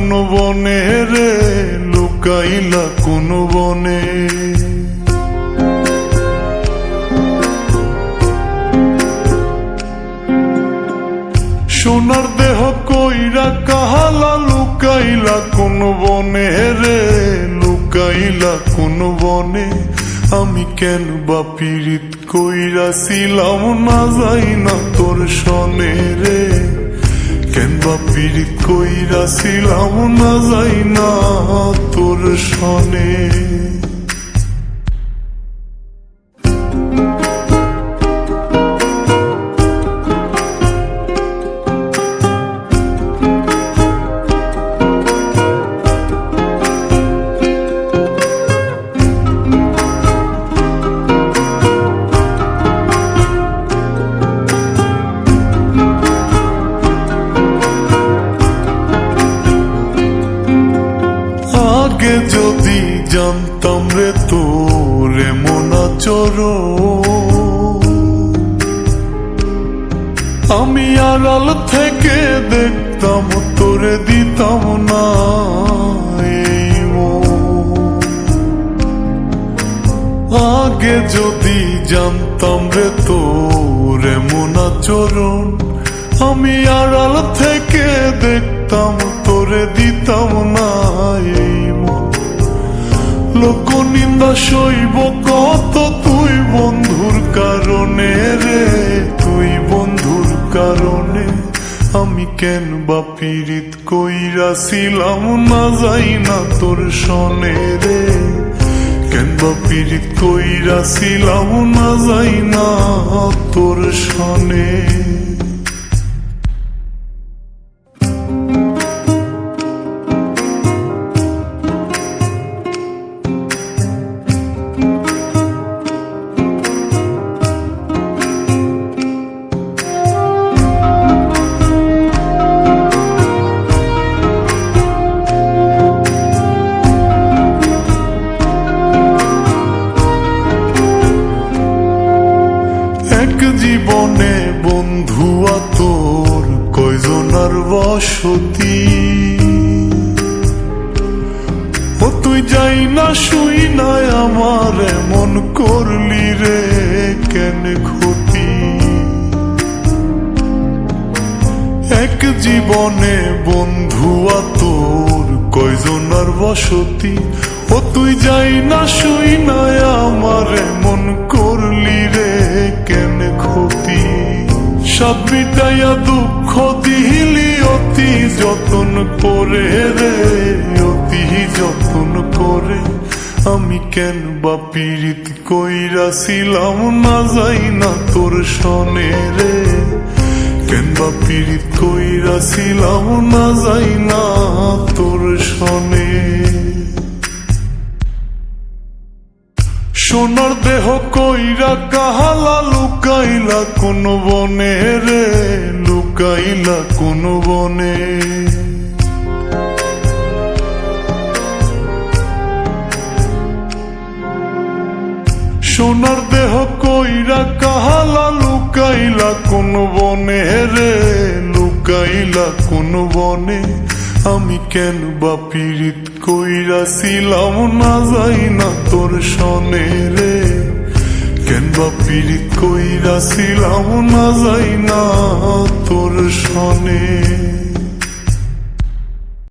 কোন বনে রে, লুকাইলা কোন বনে। সোনার দেহ কইরা কাহালা, লুকাইলা কোন বনে রে, লুকাইলা কোন বনে। আমি কেন বা পীড়িত কইরাছিলাম না যাই না তোর সনে রে, কেন বা পীড়িত কইরাছিলাম না যাই না তোর সনে। আগে যদি জানতাম রে তোর এমন আচরণ, আমি আড়াল থেকে দেখতাম তোরে দিতাম না এই মন। আগে যদি জানতাম রে তোর এমন আচরণ, আমি আড়াল থেকে দেখতাম তোরে দিতাম না এই মন। লোক নিন্দা সইব কত তুই বন্ধুর কারণে রে, তুই বন্ধুর কারণে। আমি কেন বা পীড়িত কইরাছিলাম না যাই না তোর সনে রে, কেন বা পীড়িত কইরাছিলাম না যাই না তোর সনে। এক জীবনে বন্ধুয়া তোর কয়জনার বসতি, ও তুই যাই না শুই না আমার এমন করলি রে কেন ক্ষতি। এক জীবনে বন্ধুয়া তোর কয়জনার বসতি, ও তুই যাই না শুই না আমার এমন করলি রে কেন ক্ষতি। সব মিটাইয়া দুঃখ দিলি অতি যতন করে রে, অতি যতন করে। আমি কেন বা পীড়িত কইরাছিলাম না যাই না তোর সনে রে, কেন বা পীড়িত কইরাছিলাম না যাই না তোর সনে। সোনার দেহ কইরা কাহালা, লুকাইলা কোন বনে রে, লুকাইলা কোন বনে। সোনার দেহ কইরা কাহালা, লুকাইলা কোন বনে রে, লুকাইলা কোন বনে। আমি কেন বা পীড়িত কইরাছিলাম না যাই না তোর সনে রে, কেন বা পীড়িত কইরাছিলাম না যাই না তোর সনে।